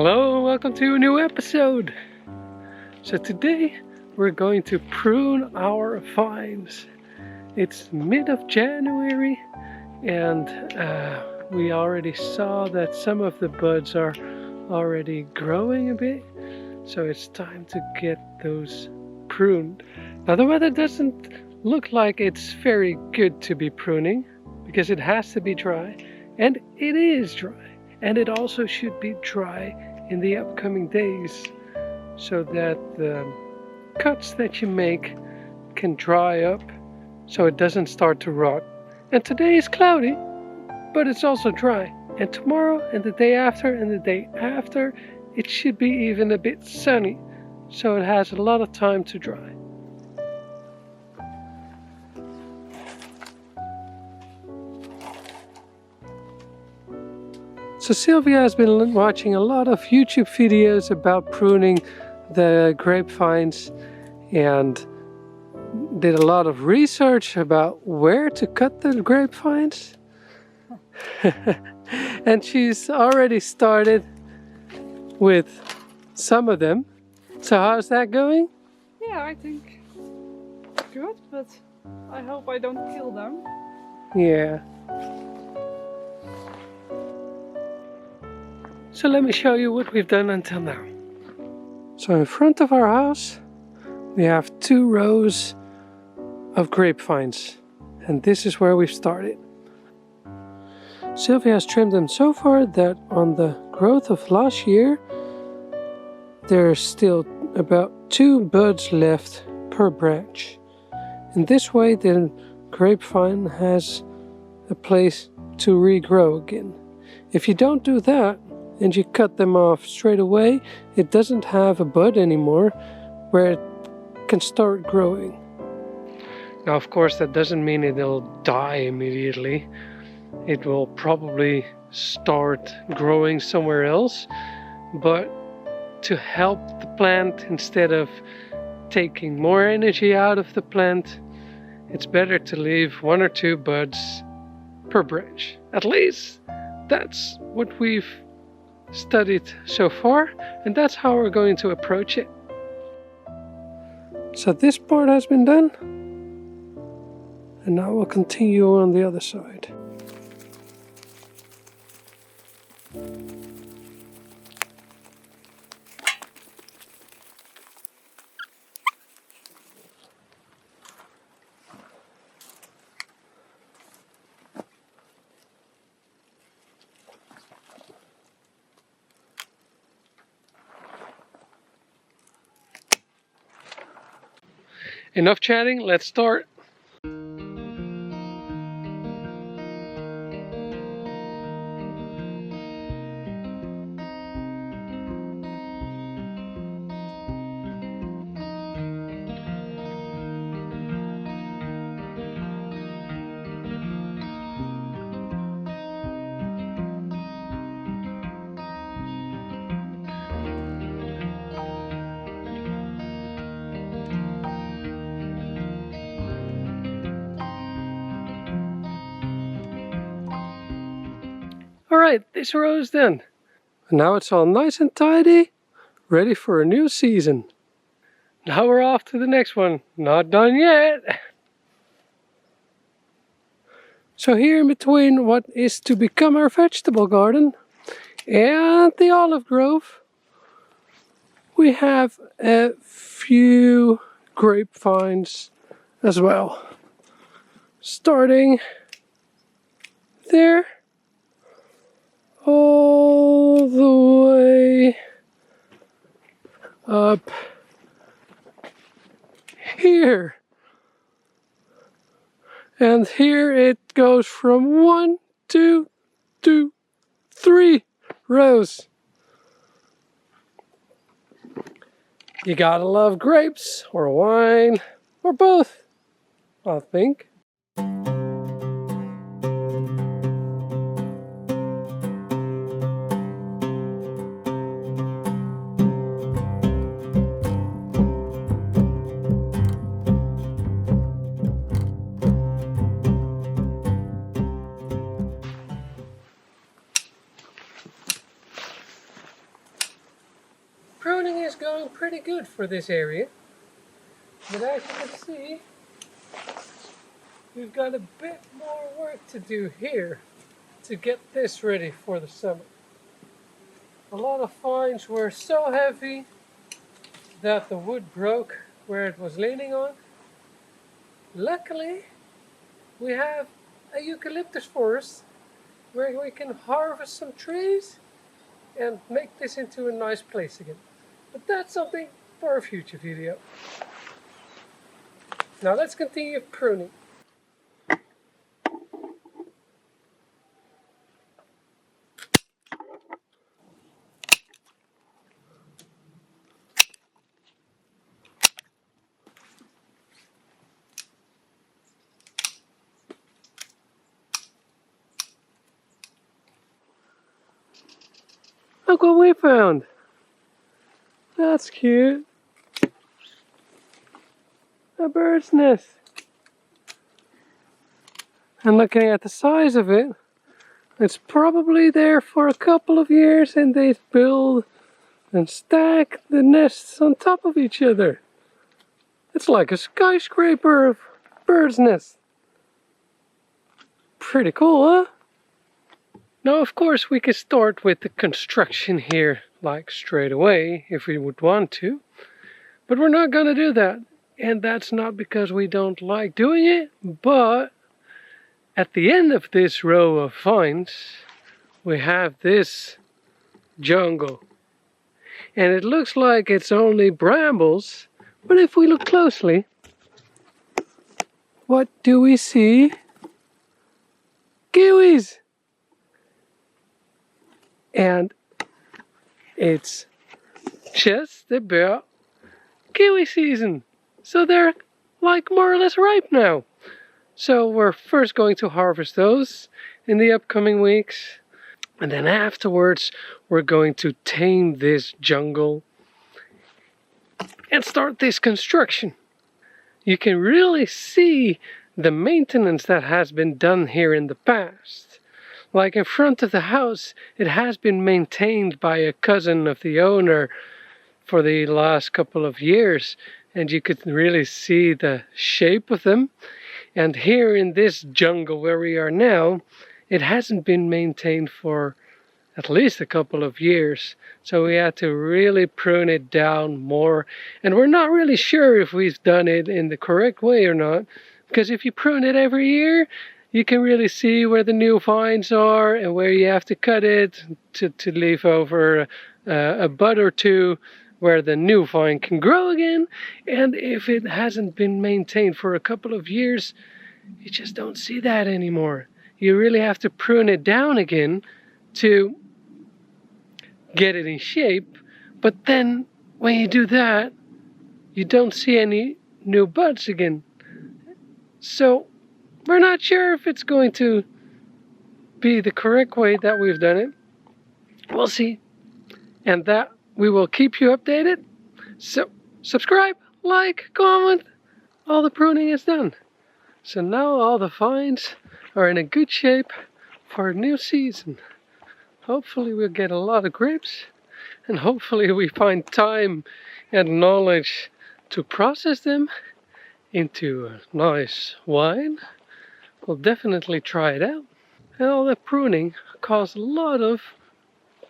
Hello, welcome to a new episode. So today we're going to prune our vines. It's mid of January and we already saw that some of the buds are already growing a bit. So it's time to get those pruned. Now the weather doesn't look like it's very good to be pruning because it has to be dry, and it is dry. And it also should be dry in the upcoming days so that the cuts that you make can dry up so it doesn't start to rot. And today is cloudy, but it's also dry. And tomorrow and the day after and the day after, it should be even a bit sunny, so it has a lot of time to dry. So Sylvia has been watching a lot of YouTube videos about pruning the grapevines and did a lot of research about where to cut the grapevines. And she's already started with some of them. So how's that going? Yeah, I think good, but I hope I don't kill them. Yeah. So let me show you what we've done until now. So in front of our house we have 2 rows of grapevines, and this is where we've started. Sylvia has trimmed them so far that on the growth of last year there's still about 2 buds left per branch. In this way the grapevine has a place to regrow again. If you don't do that and you cut them off straight away, it doesn't have a bud anymore where it can start growing. Now of course that doesn't mean it'll die immediately. It will probably start growing somewhere else, but to help the plant, instead of taking more energy out of the plant, it's better to leave 1 or 2 buds per branch. At least that's what we've studied so far, and that's how we're going to approach it. So this part has been done, and now we'll continue on the other side. Enough chatting, let's start. Alright, this row is done. Now it's all nice and tidy, ready for a new season. Now we're off to the next one. Not done yet. So here in between what is to become our vegetable garden and the olive grove, we have a few grapevines as well. Starting there, all the way up here. And here it goes from 1, 2, 2, 3 rows. You gotta love grapes or wine or both, I think. doing pretty good for this area. But as you can see, we've got a bit more work to do here to get this ready for the summer. A lot of vines were so heavy that the wood broke where it was leaning on. Luckily, we have a eucalyptus forest where we can harvest some trees and make this into a nice place again. But that's something for a future video. Now let's continue pruning. Look what we found! That's cute! A bird's nest! And looking at the size of it, it's probably there for a couple of years and they build and stack the nests on top of each other. It's like a skyscraper of bird's nests. Pretty cool, huh? Now, of course, we could start with the construction here, like straight away, if we would want to. But we're not gonna do that. And that's not because we don't like doing it, but at the end of this row of vines, we have this jungle. And it looks like it's only brambles, but if we look closely, what do we see? Kiwis! And it's just about kiwi season. So they're like more or less ripe now. So we're first going to harvest those in the upcoming weeks. And then afterwards, we're going to tame this jungle and start this construction. You can really see the maintenance that has been done here in the past. Like in front of the house, it has been maintained by a cousin of the owner for the last couple of years. And you could really see the shape of them. And here in this jungle where we are now, it hasn't been maintained for at least a couple of years. So we had to really prune it down more. And we're not really sure if we've done it in the correct way or not. Because if you prune it every year, you can really see where the new vines are and where you have to cut it to leave over a bud or two where the new vine can grow again. And if it hasn't been maintained for a couple of years, you just don't see that anymore. You really have to prune it down again to get it in shape. But then when you do that, you don't see any new buds again. So we're not sure if it's going to be the correct way that we've done it. We'll see. And that we will keep you updated. So subscribe, like, comment. All the pruning is done. So now all the vines are in a good shape for a new season. Hopefully we'll get a lot of grapes. And hopefully we find time and knowledge to process them into a nice wine. We'll definitely try it out. And all the pruning caused a lot of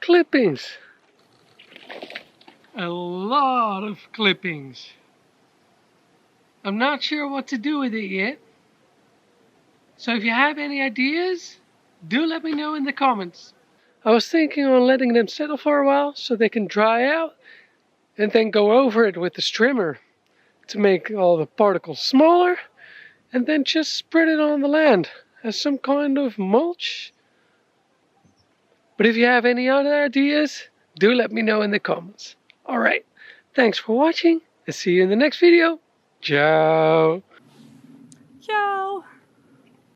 clippings. A lot of clippings. I'm not sure what to do with it yet. So if you have any ideas, do let me know in the comments. I was thinking on letting them settle for a while so they can dry out and then go over it with the strimmer to make all the particles smaller. And then just spread it on the land as some kind of mulch. But if you have any other ideas, do let me know in the comments. Alright, thanks for watching and see you in the next video. Ciao! Ciao!